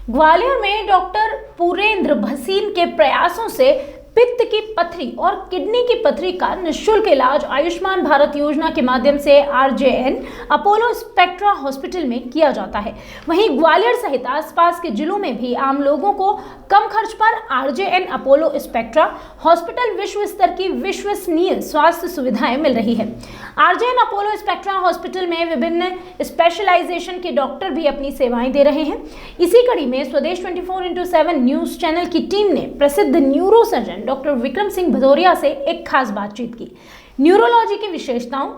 ग्वालियर में डॉक्टर पुरेंद्र भसीन के प्रयासों से पित्त की पथरी और किडनी की पथरी का निःशुल्क इलाज आयुष्मान भारत योजना के माध्यम से आरजेएन अपोलो स्पेक्ट्रा हॉस्पिटल में किया जाता है। वहीं ग्वालियर सहित आसपास के जिलों में भी आम लोगों को कम खर्च पर आरजेएन अपोलो स्पेक्ट्रा हॉस्पिटल विश्व स्तर की विश्वसनीय स्वास्थ्य सुविधाएं मिल रही है। आरजेएन अपोलो स्पेक्ट्रा हॉस्पिटल में विभिन्न स्पेशलाइजेशन के डॉक्टर भी अपनी सेवाएं दे रहे हैं। इसी कड़ी में स्वदेश 24x7 न्यूज चैनल की टीम ने प्रसिद्ध neuro surgeon doctor Vikram Singh Bhadauria से एक खास बातचीत की। न्यूरोलॉजी की विशेषताओं,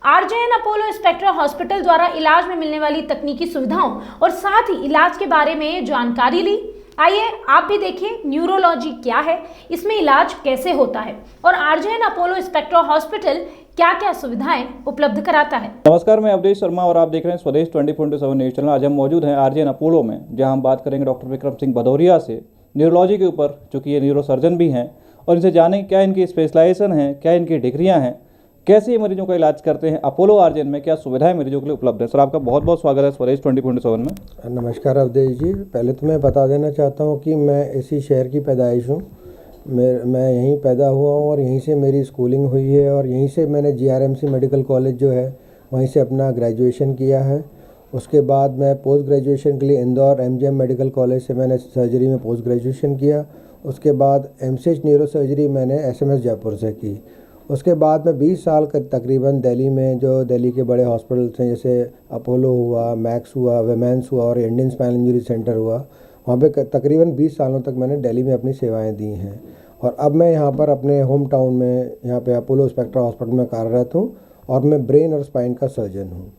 आरजेएन अपोलो स्पेक्ट्रा हॉस्पिटल द्वारा इलाज में मिलने वाली तकनीकी सुविधाओं और साथ ही इलाज के बारे में जानकारी ली। आइए आप भी देखिए न्यूरोलॉजी क्या है, इसमें इलाज कैसे होता है और आरजेएन अपोलो स्पेक्ट्रा हॉस्पिटल क्या क्या सुविधाएं उपलब्ध कराता है। नमस्कार, मैं अवधेश शर्मा और आप देख रहे हैं स्वदेश 24x7 न्यूज चैनल। आज हम मौजूद हैं आरजेएन अपोलो में, जहां हम बात करेंगे डॉक्टर विक्रम सिंह भदौरिया से न्यूरोलॉजी के ऊपर, चूँकि ये न्यूरो सर्जन भी हैं, और इनसे जानेंगे क्या इनकी स्पेशलाइजेशन है, क्या इनकी डिग्रियां हैं, कैसे ये मरीजों का इलाज करते हैं, अपोलो आरजेएन में क्या सुविधाएं मरीजों के लिए उपलब्ध है। सर, आपका बहुत बहुत स्वागत है स्वदेश 24x7 में। नमस्कार अवधेश जी। पहले तो मैं बता देना चाहता हूँ कि मैं इसी शहर की पैदाइश हूँ। मैं यहीं पैदा हुआ हूँ और यहीं से मेरी स्कूलिंग हुई है और यहीं से मैंने जीआरएमसी मेडिकल कॉलेज जो है वहीं से अपना ग्रेजुएशन किया है। उसके बाद मैं पोस्ट ग्रेजुएशन के लिए इंदौर एमजीएम मेडिकल कॉलेज से मैंने सर्जरी में पोस्ट ग्रेजुएशन किया। उसके बाद एमसीएच न्यूरो सर्जरी मैंने एसएमएस जयपुर से की। उसके बाद मैं 20 साल तकरीबन दिल्ली में, जो दिल्ली के बड़े हॉस्पिटल्स हैं जैसे अपोलो हुआ, मैक्स हुआ, वेमेंस हुआ और इंडियन स्पाइनल इंजरी सेंटर हुआ, वहाँ पे तकरीबन 20 सालों तक मैंने दिल्ली में अपनी सेवाएं दी हैं। और अब मैं यहाँ पर अपने होम टाउन में, यहाँ पे अपोलो स्पेक्ट्रा हॉस्पिटल में कार्यरत हूँ और मैं ब्रेन और स्पाइन का सर्जन हूँ।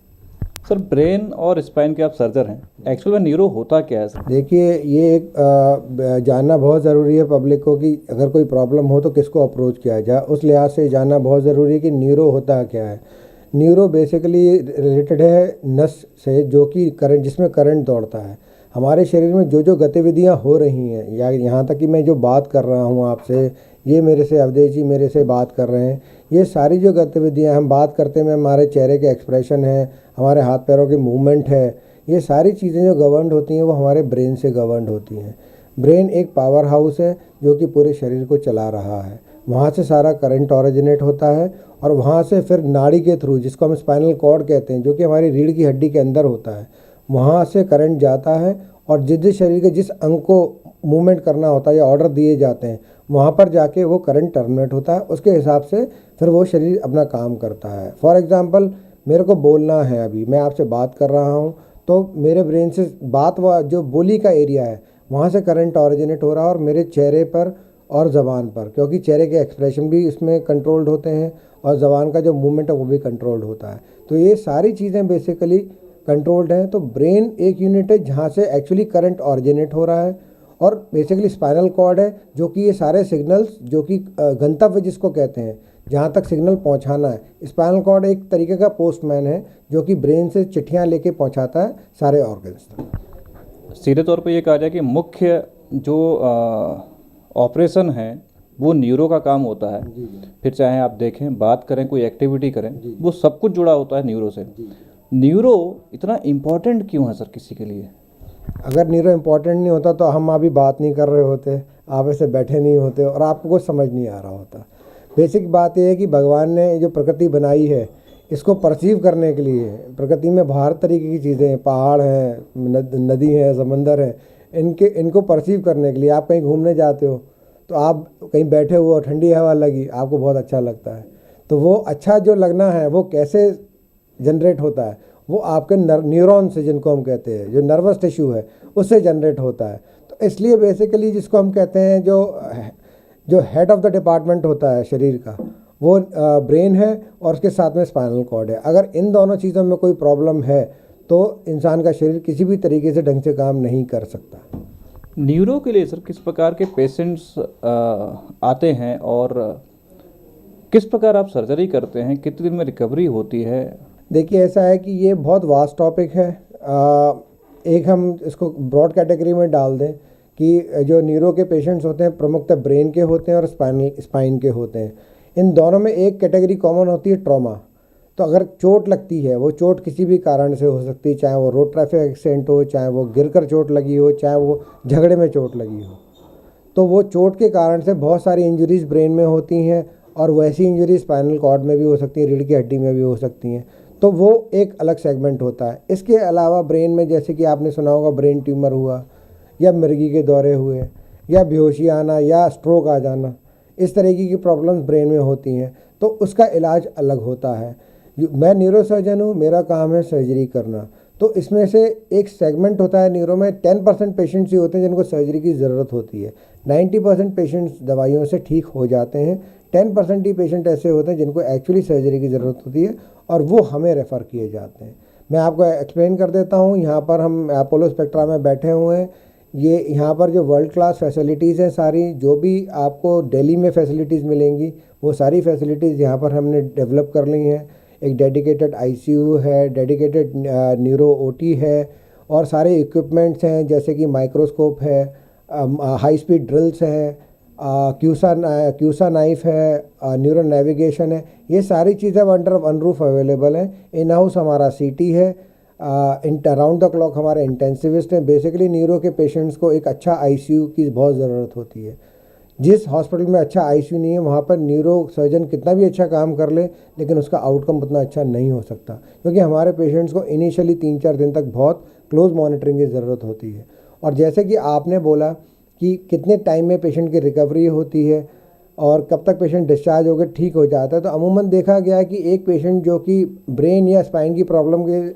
सर, ब्रेन और स्पाइन के आप सर्जन हैं, एक्चुअल में न्यूरो होता क्या है सर? देखिए, ये एक जानना बहुत ज़रूरी है पब्लिक को कि अगर कोई प्रॉब्लम हो तो किसको अप्रोच किया जाए। उस लिहाज से जानना बहुत ज़रूरी है कि न्यूरो होता क्या है। न्यूरो बेसिकली रिलेटेड है नस से, जो कि करंट, जिसमें करंट दौड़ता है। हमारे शरीर में जो जो गतिविधियाँ हो रही हैं, या यहाँ तक कि मैं जो बात कर रहा हूँ आपसे, ये मेरे से अवधेश जी मेरे से बात कर रहे हैं, ये सारी जो गतिविधियाँ हम बात करते हैं, हमारे चेहरे के एक्सप्रेशन है, हमारे हाथ पैरों की मूवमेंट है, ये सारी चीज़ें जो गवर्नड होती हैं वो हमारे ब्रेन से गवर्नड होती हैं। ब्रेन एक पावर हाउस है जो कि पूरे शरीर को चला रहा है। वहाँ से सारा करंट ऑरिजिनेट होता है और वहाँ से फिर नाड़ी के थ्रू, जिसको हम स्पाइनल कॉर्ड कहते हैं, जो कि हमारी रीढ़ की हड्डी के अंदर होता है, वहाँ से करंट जाता है और जिस शरीर के जिस अंग को मूवमेंट करना होता है या ऑर्डर दिए जाते हैं, वहाँ पर जाके वो करंट टर्मिनेट होता है। उसके हिसाब से फिर वो शरीर अपना काम करता है। फॉर एग्ज़ाम्पल, मेरे को बोलना है, अभी मैं आपसे बात कर रहा हूँ, तो मेरे ब्रेन से बात, जो बोली का एरिया है वहाँ से करंट ऑरिजिनेट हो रहा है और मेरे चेहरे पर और ज़बान पर, क्योंकि चेहरे के एक्सप्रेशन भी इसमें कंट्रोल्ड होते हैं और ज़बान का जो मूवमेंट है वो भी कंट्रोल्ड होता है। तो ये सारी चीज़ें बेसिकली कंट्रोल्ड हैं। तो ब्रेन एक यूनिट है जहाँ से एक्चुअली करंट ऑरिजिनेट हो रहा है और बेसिकली स्पाइनल कॉर्ड है जो कि ये सारे सिग्नल्स, जो कि गंतव्य जिसको कहते हैं, जहाँ तक सिग्नल पहुँचाना है, स्पाइनल कॉर्ड एक तरीके का पोस्टमैन है जो कि ब्रेन से चिट्ठियाँ लेके पहुँचाता है सारे ऑर्गन्स तक। सीधे तौर पे ये कहा जाए कि मुख्य जो ऑपरेशन है वो न्यूरो का काम होता है। फिर चाहे आप देखें, बात करें, कोई एक्टिविटी करें, वो सब कुछ जुड़ा होता है न्यूरो से। न्यूरो इतना इम्पोर्टेंट क्यों है सर किसी के लिए? अगर न्यूरो इम्पोर्टेंट नहीं होता तो हम अभी बात नहीं कर रहे होते, आप ऐसे बैठे नहीं होते और आपको कुछ समझ नहीं आ रहा होता। बेसिक बात यह है कि भगवान ने जो प्रकृति बनाई है, इसको परसीव करने के लिए प्रकृति में हर तरीके की चीज़ें हैं, पहाड़ हैं, नदी है, समंदर है, इनको परसीव करने के लिए आप कहीं घूमने जाते हो तो आप कहीं बैठे हुए हो, ठंडी हवा लगी, आपको बहुत अच्छा लगता है। तो वो अच्छा जो लगना है वो कैसे जनरेट होता है? वो आपके न्यूरॉन से, जिनको हम कहते हैं, जो नर्वस टिश्यू है, उससे जनरेट होता है। तो इसलिए बेसिकली जिसको हम कहते हैं, जो हेड ऑफ द डिपार्टमेंट होता है शरीर का, वो ब्रेन है और उसके साथ में स्पाइनल कॉर्ड है। अगर इन दोनों चीज़ों में कोई प्रॉब्लम है तो इंसान का शरीर किसी भी तरीके से ढंग से काम नहीं कर सकता। न्यूरो के लिए सर किस प्रकार के पेशेंट्स आते हैं और किस प्रकार आप सर्जरी करते हैं, कितने दिन में रिकवरी होती है? देखिए, ऐसा है कि ये बहुत वास्ट टॉपिक है। एक हम इसको ब्रॉड कैटेगरी में डाल दें कि जो न्यूरो के पेशेंट्स होते हैं प्रमुखतः ब्रेन के होते हैं और स्पाइन के होते हैं। इन दोनों में एक कैटेगरी कॉमन होती है, ट्रॉमा। तो अगर चोट लगती है, वो चोट किसी भी कारण से हो सकती है, चाहे वो रोड ट्रैफिक एक्सीडेंट हो, चाहे वो गिरकर चोट लगी हो, चाहे वो झगड़े में चोट लगी हो, तो वो चोट के कारण से बहुत सारी इंजरीज़ ब्रेन में होती हैं और वैसी इंजरी स्पाइनल कॉर्ड में भी हो सकती है, रीढ़ की हड्डी में भी हो सकती हैं। तो वो एक अलग सेगमेंट होता है। इसके अलावा ब्रेन में जैसे कि आपने सुना होगा ब्रेन ट्यूमर हुआ या मिर्गी के दौरे हुए या बेहोशी आना या स्ट्रोक आ जाना, इस तरीके की प्रॉब्लम्स ब्रेन में होती हैं, तो उसका इलाज अलग होता है। मैं न्यूरोसर्जन हूँ, मेरा काम है सर्जरी करना। तो इसमें से एक सेगमेंट होता है न्यूरो में, 10% पेशेंट्स ही होते हैं जिनको सर्जरी की ज़रूरत होती है। 90% पेशेंट्स दवाइयों से ठीक हो जाते हैं। 10% ही पेशेंट ऐसे होते हैं जिनको एक्चुअली सर्जरी की ज़रूरत होती है और वो हमें रेफ़र किए जाते हैं। मैं आपको एक्सप्लेन कर देता हूँ। यहाँ पर हम अपोलो स्पेक्ट्रा में बैठे हुए हैं। ये यहाँ पर जो वर्ल्ड क्लास फैसिलिटीज़ हैं सारी, जो भी आपको दिल्ली में फैसिलिटीज़ मिलेंगी, वो सारी फैसिलिटीज़ यहाँ पर हमने डेवलप कर ली हैं। एक डेडिकेटेड आईसीयू है, डेडिकेटेड न्यूरो ओटी है और सारे इक्विपमेंट्स हैं जैसे कि माइक्रोस्कोप है, हाई स्पीड ड्रिल्स हैं, क्यूसा नाइफ है, न्यूरो नेविगेशन है। ये सारी चीज़ें अंडर वन रूफ अवेलेबल हैं। इन हाउस हमारा सीटी है, राउंड द क्लॉक हमारे इंटेंसिविस्ट हैं। बेसिकली न्यूरो के पेशेंट्स को एक अच्छा आईसीयू की बहुत ज़रूरत होती है। जिस हॉस्पिटल में अच्छा आईसीयू नहीं है, वहाँ पर न्यूरो सर्जन कितना भी अच्छा काम कर ले, लेकिन उसका आउटकम उतना अच्छा नहीं हो सकता, क्योंकि हमारे पेशेंट्स को इनिशियली 3-4 दिन तक बहुत क्लोज मॉनिटरिंग की ज़रूरत होती है। और जैसे कि आपने बोला कि कितने टाइम में पेशेंट की रिकवरी होती है और कब तक पेशेंट डिस्चार्ज होकर ठीक हो जाता है, तो अमूमन देखा गया है कि एक पेशेंट जो कि ब्रेन या स्पाइन की प्रॉब्लम के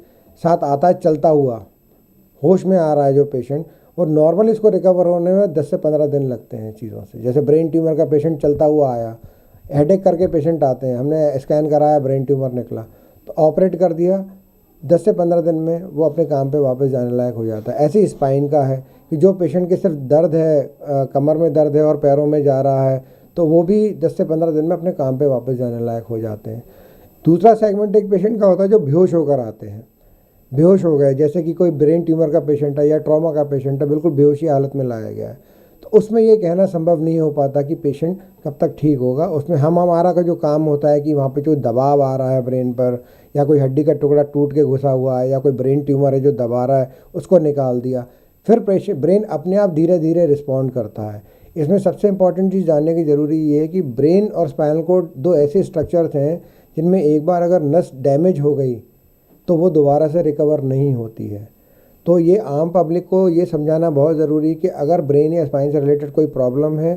साथ आता है चलता हुआ, होश में आ रहा है जो पेशेंट, और नॉर्मल इसको रिकवर होने में 10 से 15 दिन लगते हैं चीज़ों से। जैसे ब्रेन ट्यूमर का पेशेंट चलता हुआ आया, हेडेक करके पेशेंट आते हैं, हमने स्कैन कराया, ब्रेन ट्यूमर निकला, तो ऑपरेट कर दिया, 10 से 15 दिन में वो अपने काम पे वापस जाने लायक हो जाता है। ऐसे ही स्पाइन का है कि जो पेशेंट के सिर्फ दर्द है, कमर में दर्द है और पैरों में जा रहा है, तो वो भी 10 से 15 दिन में अपने काम पे वापस जाने लायक हो जाते हैं। दूसरा सेगमेंट एक पेशेंट का होता है जो बेहोश होकर आते हैं, बेहोश हो गए, जैसे कि कोई ब्रेन ट्यूमर का पेशेंट है या ट्रॉमा का पेशेंट है, बिल्कुल बेहोशी हालत में लाया गया है, तो उसमें ये कहना संभव नहीं हो पाता कि पेशेंट कब तक ठीक होगा। उसमें हमारा का जो काम होता है कि वहाँ पे जो दबाव आ रहा है ब्रेन पर, या कोई हड्डी का टुकड़ा टूट के घुसा हुआ है, या कोई ब्रेन ट्यूमर है जो दबा रहा है, उसको निकाल दिया, फिर ब्रेन अपने आप धीरे धीरे रिस्पॉन्ड करता है। इसमें सबसे इंपॉर्टेंट चीज़ जानने की ज़रूरी ये है कि ब्रेन और स्पाइनल कोड 2 ऐसे स्ट्रक्चर्स हैं जिनमें एक बार अगर नस डैमेज हो गई तो वो दोबारा से रिकवर नहीं होती है। तो ये आम पब्लिक को ये समझाना बहुत ज़रूरी है कि अगर ब्रेन या स्पाइन से रिलेटेड कोई प्रॉब्लम है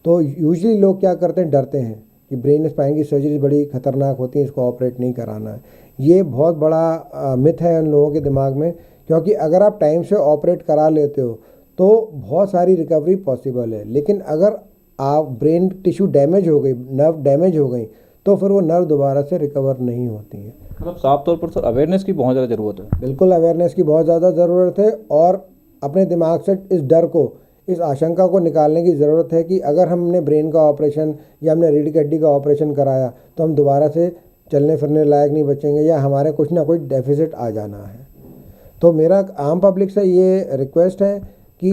तो यूजुअली लोग क्या करते हैं, डरते हैं कि ब्रेन स्पाइन की सर्जरी बड़ी ख़तरनाक होती है, इसको ऑपरेट नहीं कराना है। ये बहुत बड़ा मिथ है उन लोगों के दिमाग में, क्योंकि अगर आप टाइम से ऑपरेट करा लेते हो तो बहुत सारी रिकवरी पॉसिबल है। लेकिन अगर आप ब्रेन टिश्यू डैमेज हो गई, नर्व डैमेज हो गई, तो फिर वो नर्व दोबारा से रिकवर नहीं होती है। मतलब साफ तौर पर सर अवेयरनेस की बहुत ज़्यादा ज़रूरत है। बिल्कुल अवेयरनेस की बहुत ज़्यादा ज़रूरत है, और अपने दिमाग से इस डर को, इस आशंका को निकालने की ज़रूरत है कि अगर हमने ब्रेन का ऑपरेशन या हमने रीढ़ की हड्डी का ऑपरेशन कराया तो हम दोबारा से चलने फिरने लायक नहीं बचेंगे, या हमारे कुछ ना कुछ डेफिसिट आ जाना है। तो मेरा आम पब्लिक से ये रिक्वेस्ट है कि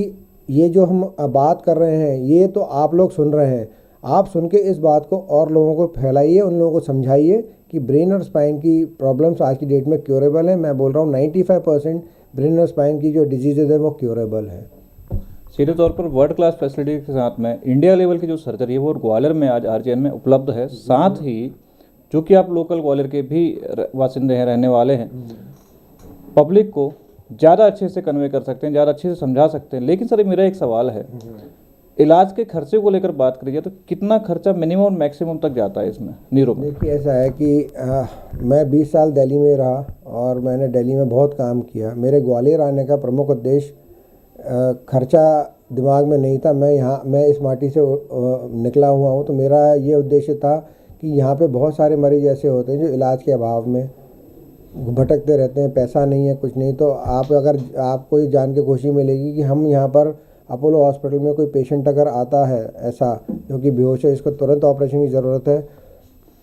ये जो हम बात कर रहे हैं, ये तो आप लोग सुन रहे हैं, आप सुन के इस बात को और लोगों को फैलाइए, उन लोगों को समझाइए कि ब्रेन और स्पाइन की प्रॉब्लम्स आज की डेट में क्योरेबल है। मैं बोल रहा हूँ 95% ब्रेन और स्पाइन की जो डिजीज़ेज है वो क्योरेबल है। सीधे तौर पर वर्ल्ड क्लास फैसिलिटी के साथ में इंडिया लेवल की जो सर्जरी है वो ग्वालियर में आज आरजीएन में उपलब्ध है। साथ ही चूँकि आप लोकल ग्वालियर के भी वासिंदे हैं, रहने वाले हैं, पब्लिक को ज़्यादा अच्छे से कन्वे कर सकते हैं, ज़्यादा अच्छे से समझा सकते हैं। लेकिन सर मेरा एक सवाल है, इलाज के खर्चे को लेकर बात करिए तो कितना खर्चा मिनिमम और मैक्सिमम तक जाता है इसमें न्यूरो में? देखिए ऐसा है कि मैं 20 साल दिल्ली में रहा और मैंने दिल्ली में बहुत काम किया। मेरे ग्वालियर आने का प्रमुख उद्देश्य खर्चा दिमाग में नहीं था। मैं इस माटी से निकला हुआ हूँ, तो मेरा ये उद्देश्य था कि यहाँ पे बहुत सारे मरीज ऐसे होते हैं जो इलाज के अभाव में भटकते रहते हैं, पैसा नहीं है, कुछ नहीं। तो आपको ये जान के खुशी मिलेगी कि हम यहाँ पर अपोलो हॉस्पिटल में कोई पेशेंट अगर आता है ऐसा जो कि बेहोश है, इसको तुरंत ऑपरेशन की ज़रूरत है,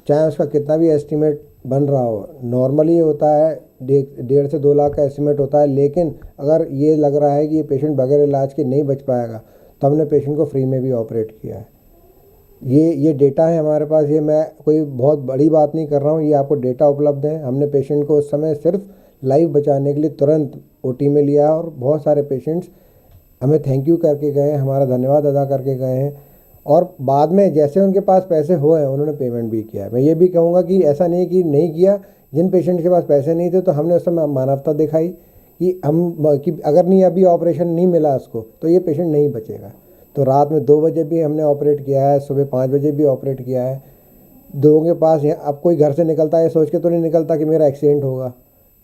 चाहे उसका कितना भी एस्टीमेट बन रहा हो, नॉर्मली होता है 1.5 से 2 लाख का एस्टीमेट होता है। लेकिन अगर ये लग रहा है कि ये पेशेंट बगैर इलाज के नहीं बच पाएगा, तो हमने पेशेंट को फ्री में भी ऑपरेट किया है। ये डेटा है हमारे पास, ये मैं कोई बहुत बड़ी बात नहीं कर रहा हूँ, ये आपको डेटा उपलब्ध है। हमने पेशेंट को उस समय सिर्फ लाइफ बचाने के लिए तुरंत ओटी में लिया और बहुत सारे पेशेंट्स हमें थैंक यू करके गए हैं, हमारा धन्यवाद अदा करके गए हैं और बाद में जैसे उनके पास पैसे हुए उन्होंने पेमेंट भी किया है। मैं ये भी कहूँगा कि ऐसा नहीं कि नहीं किया, जिन पेशेंट के पास पैसे नहीं थे तो हमने उस समय मानवता दिखाई कि अगर नहीं अभी ऑपरेशन नहीं मिला उसको तो ये पेशेंट नहीं बचेगा। तो रात में 2 बजे भी हमने ऑपरेट किया है, सुबह 5 बजे भी ऑपरेट किया है। लोगों के पास अब कोई घर से निकलता है सोच के तो नहीं निकलता कि मेरा एक्सीडेंट होगा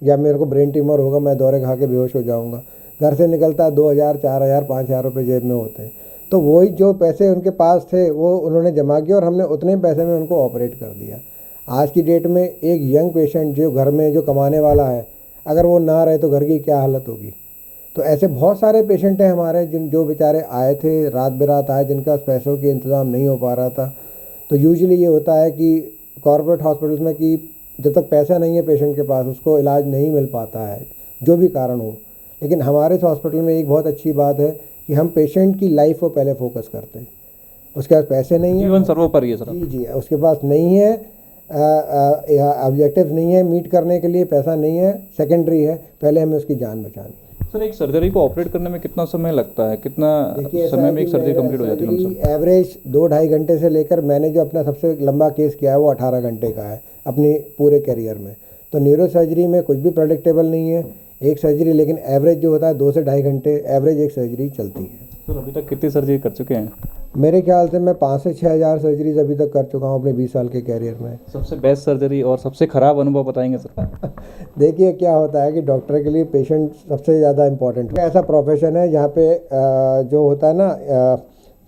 या मेरे को ब्रेन ट्यूमर होगा, मैं दौरे खा के बेहोश हो जाऊंगा। घर से निकलता है 2000, 4000, 5000 रुपये जेब में होते हैं, तो वही जो पैसे उनके पास थे वो उन्होंने जमा किया और हमने उतने पैसे में उनको ऑपरेट कर दिया। आज की डेट में एक यंग पेशेंट जो घर में जो कमाने वाला है, अगर वो ना रहे तो घर की क्या हालत होगी। तो ऐसे बहुत सारे पेशेंट हैं हमारे जो बेचारे आए थे, रात बेरात आए, जिनका पैसों के इंतज़ाम नहीं हो पा रहा था। तो यूजुअली ये होता है कि कॉर्पोरेट हॉस्पिटल्स में कि जब तक पैसा नहीं है पेशेंट के पास उसको इलाज नहीं मिल पाता है, जो भी कारण हो। लेकिन हमारे इस हॉस्पिटल में एक बहुत अच्छी बात है कि हम पेशेंट की लाइफ को पहले फोकस करते हैं। उसके पास पैसे नहीं है, जीवन सर्वोपरि है सर। जी, उसके पास नहीं है, ऑब्जेक्टिव नहीं है मीट करने के लिए, पैसा नहीं है, सेकेंडरी है, पहले हमें उसकी जान बचानी है। सर एक सर्जरी को ऑपरेट करने में कितना समय लगता है, कितना समय में एक सर्जरी कंप्लीट हो जाती है? एवरेज 2-2.5 घंटे से लेकर, मैंने जो अपना सबसे लंबा केस किया है वो 18 घंटे का है अपनी पूरे करियर में। तो न्यूरो सर्जरी में कुछ भी प्रेडिक्टेबल नहीं है एक सर्जरी, लेकिन एवरेज जो होता है 2 से 2.5 घंटे एवरेज एक सर्जरी चलती है। सर अभी तक कितनी सर्जरी कर चुके हैं? मेरे ख्याल से मैं 5 से 6 हज़ार सर्जरीज अभी तक कर चुका हूँ अपने 20 साल के कैरियर में। सबसे बेस्ट सर्जरी और सबसे ख़राब अनुभव बताएंगे सर? देखिए क्या होता है कि डॉक्टर के लिए पेशेंट सबसे ज़्यादा इम्पोर्टेंट है। ऐसा प्रोफेशन है जहाँ पे जो होता है ना,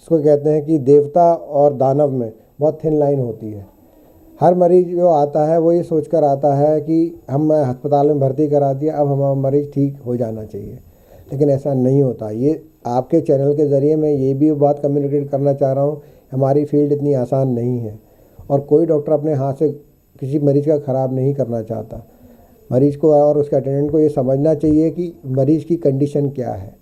इसको कहते हैं कि देवता और दानव में बहुत थिन लाइन होती है। हर मरीज जो आता है वो ये सोचकर आता है कि हम अस्पताल में भर्ती करा दिया, अब हमारा मरीज ठीक हो जाना चाहिए, लेकिन ऐसा नहीं होता। ये आपके चैनल के ज़रिए मैं ये भी बात कम्युनिकेट करना चाह रहा हूँ, हमारी फील्ड इतनी आसान नहीं है और कोई डॉक्टर अपने हाथ से किसी मरीज़ का ख़राब नहीं करना चाहता। मरीज़ को और उसके अटेंडेंट को ये समझना चाहिए कि मरीज़ की कंडीशन क्या है।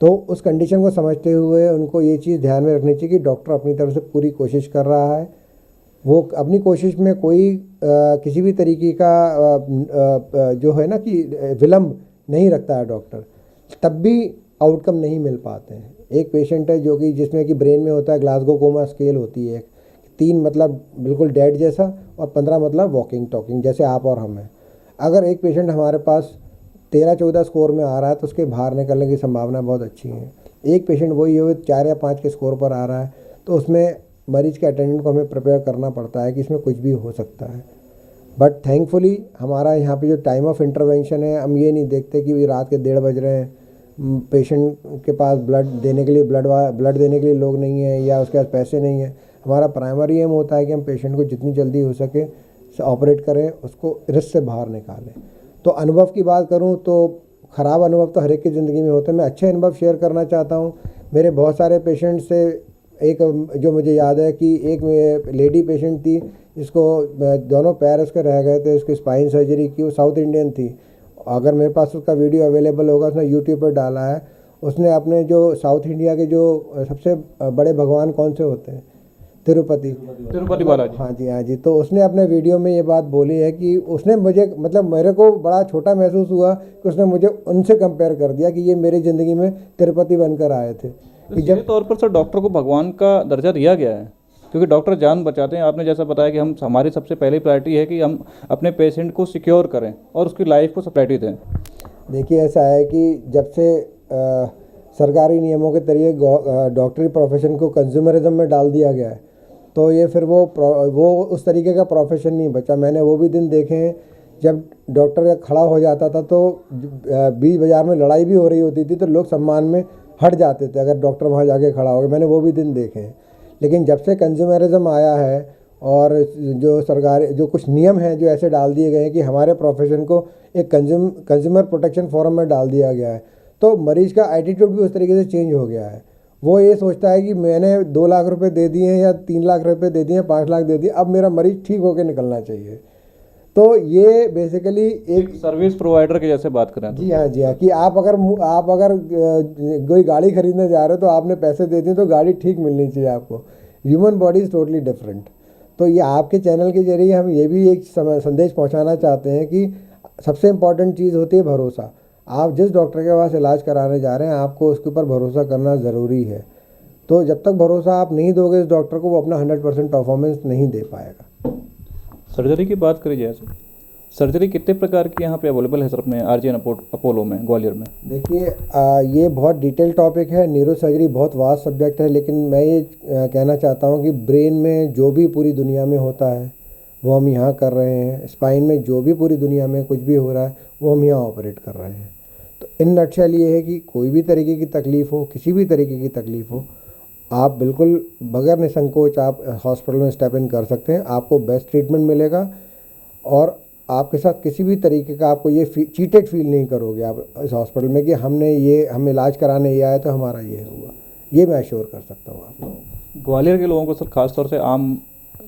तो उस कंडीशन को समझते हुए उनको ये चीज़ ध्यान में रखनी चाहिए कि डॉक्टर अपनी तरफ से पूरी कोशिश कर रहा है। वो अपनी कोशिश में कोई किसी भी तरीके का जो है ना कि विलम्ब नहीं रखता है डॉक्टर, तब भी आउटकम नहीं मिल पाते हैं। एक पेशेंट है जो कि जिसमें कि ब्रेन में होता है ग्लासगो कोमा स्केल होती है, 3 मतलब बिल्कुल डेड जैसा और 15 मतलब वॉकिंग टॉकिंग जैसे आप और हम हैं। अगर एक पेशेंट हमारे पास 13-14 स्कोर में आ रहा है तो उसके बाहर निकलने की संभावना बहुत अच्छी है। एक पेशेंट वही हो 4 या 5 के स्कोर पर आ रहा है तो उसमें मरीज़ के अटेंडेंट को हमें प्रिपेयर करना पड़ता है कि इसमें कुछ भी हो सकता है। बट थैंकफुली हमारा यहाँ पे जो टाइम ऑफ इंटरवेंशन है, हम ये नहीं देखते कि रात के 1:30 बज रहे हैं, पेशेंट के पास ब्लड देने के लिए ब्लड देने के लिए लोग नहीं हैं या उसके पास पैसे नहीं हैं। हमारा प्राइमरी एम होता है कि हम पेशेंट को जितनी जल्दी हो सके ऑपरेट करें, उसको रिस्क से बाहर निकालें। तो अनुभव की बात करूं तो ख़राब अनुभव तो हर एक की ज़िंदगी में होते हैं। मैं अच्छे अनुभव शेयर करना चाहता हूं। मेरे बहुत सारे पेशेंट से एक जो मुझे याद है कि एक लेडी पेशेंट थी जिसको दोनों पैर उसके रह गए थे, उसकी स्पाइन सर्जरी की, वो साउथ इंडियन थी। अगर मेरे पास उसका वीडियो अवेलेबल होगा, उसने यूट्यूब पर डाला है। उसने अपने जो साउथ इंडिया के जो सबसे बड़े भगवान कौन से होते हैं, तिरुपति बालाजी। हाँ जी। तो उसने अपने वीडियो में ये बात बोली है कि उसने मुझे मतलब मेरे को बड़ा छोटा महसूस हुआ कि उसने मुझे उनसे कंपेयर कर दिया कि ये मेरी ज़िंदगी में तिरुपति बनकर आए थे। कि जब तौर पर सर डॉक्टर को भगवान का दर्जा दिया गया है क्योंकि डॉक्टर जान बचाते हैं। आपने जैसा बताया कि हमारी सबसे पहली प्रायोरिटी है कि हम अपने पेशेंट को सिक्योर करें और उसकी लाइफ को प्रायोरिटी दें। देखिए ऐसा है कि जब से सरकारी नियमों के तरीके डॉक्टरी प्रोफेशन को कंज्यूमरिज्म में डाल दिया गया है तो ये फिर वो उस तरीके का प्रोफेशन नहीं बचा। मैंने वो भी दिन देखे हैं जब डॉक्टर खड़ा हो जाता था तो बीच बाज़ार में लड़ाई भी हो रही होती थी तो लोग सम्मान में हट जाते थे अगर डॉक्टर वहाँ जाके खड़ा हो गया। मैंने वो भी दिन देखे हैं। लेकिन जब से कंज्यूमरिज्म आया है और जो सरकार जो कुछ नियम हैं जो ऐसे डाल दिए गए हैं कि हमारे प्रोफेशन को एक कंज्यूमर प्रोटेक्शन फोरम में डाल दिया गया है, तो मरीज़ का एटीट्यूड भी उस तरीके से चेंज हो गया है। वो ये सोचता है कि मैंने 2 लाख रुपए दे दिए या 3 लाख रुपए दे दिए, 5 लाख दे दिए, अब मेरा मरीज़ ठीक होकर निकलना चाहिए। तो ये बेसिकली एक सर्विस प्रोवाइडर की जैसे बात करें। जी हाँ कि आप अगर कोई गाड़ी खरीदने जा रहे हो तो आपने पैसे दे दिए तो गाड़ी ठीक मिलनी चाहिए आपको। Human body is totally different. तो ये आपके चैनल के जरिए हम ये भी एक संदेश पहुंचाना चाहते हैं कि सबसे इम्पॉर्टेंट चीज़ होती है भरोसा। आप जिस डॉक्टर के पास इलाज कराने जा रहे हैं आपको उसके ऊपर भरोसा करना ज़रूरी है। तो जब तक भरोसा आप नहीं दोगे इस डॉक्टर को, वो अपना 100% परफॉर्मेंस नहीं दे पाएगा। सर्जरी की बात करी जाए तो सर्जरी कितने प्रकार की यहाँ पे अवेलेबल है सर अपने आरजीएन अपोलो में, ग्वालियर में? देखिए ये बहुत डिटेल टॉपिक है, न्यूरो सर्जरी बहुत वास्ट सब्जेक्ट है, लेकिन मैं ये कहना चाहता हूँ कि ब्रेन में जो भी पूरी दुनिया में होता है वो हम यहाँ कर रहे हैं। स्पाइन में जो भी पूरी दुनिया में कुछ भी हो रहा है वो हम यहाँ ऑपरेट कर रहे हैं। तो इन नटशेल ये है कि कोई भी तरीके की तकलीफ़ हो, किसी भी तरीके की तकलीफ़ हो, आप बिल्कुल बगैर निसंकोच आप हॉस्पिटल में स्टेप इन कर सकते हैं। आपको बेस्ट ट्रीटमेंट मिलेगा और आपके साथ किसी भी तरीके का आपको ये चीटेड फील नहीं करोगे आप इस हॉस्पिटल में कि हम इलाज कराने ये आए तो हमारा ये हुआ। ये मैं एश्योर कर सकता हूँ आपको। ग्वालियर के लोगों को सर खासतौर से आम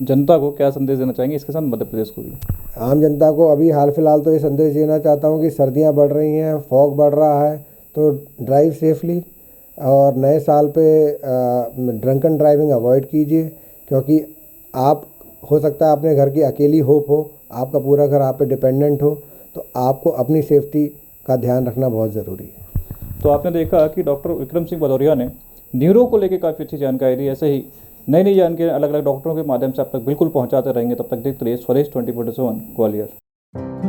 जनता को क्या संदेश देना चाहेंगे, इसके साथ मध्य प्रदेश को भी? आम जनता को अभी हाल फिलहाल तो ये संदेश देना चाहता हूँ कि सर्दियाँ बढ़ रही हैं, फॉग बढ़ रहा है, तो ड्राइव सेफली और नए साल पे ड्रंकन ड्राइविंग अवॉइड कीजिए, क्योंकि आप हो सकता है अपने घर की अकेली होप हो, आपका पूरा घर आप पे डिपेंडेंट हो, तो आपको अपनी सेफ्टी का ध्यान रखना बहुत ज़रूरी है। तो आपने देखा कि डॉक्टर विक्रम सिंह भदौरिया ने न्यूरो को लेकर काफ़ी अच्छी जानकारी दी। ऐसे ही नई नई जानकारी अलग अलग डॉक्टरों के माध्यम से आप तक बिल्कुल पहुंचाते रहेंगे। तब तक देखते रहिए स्वदेश 24/7 ग्वालियर।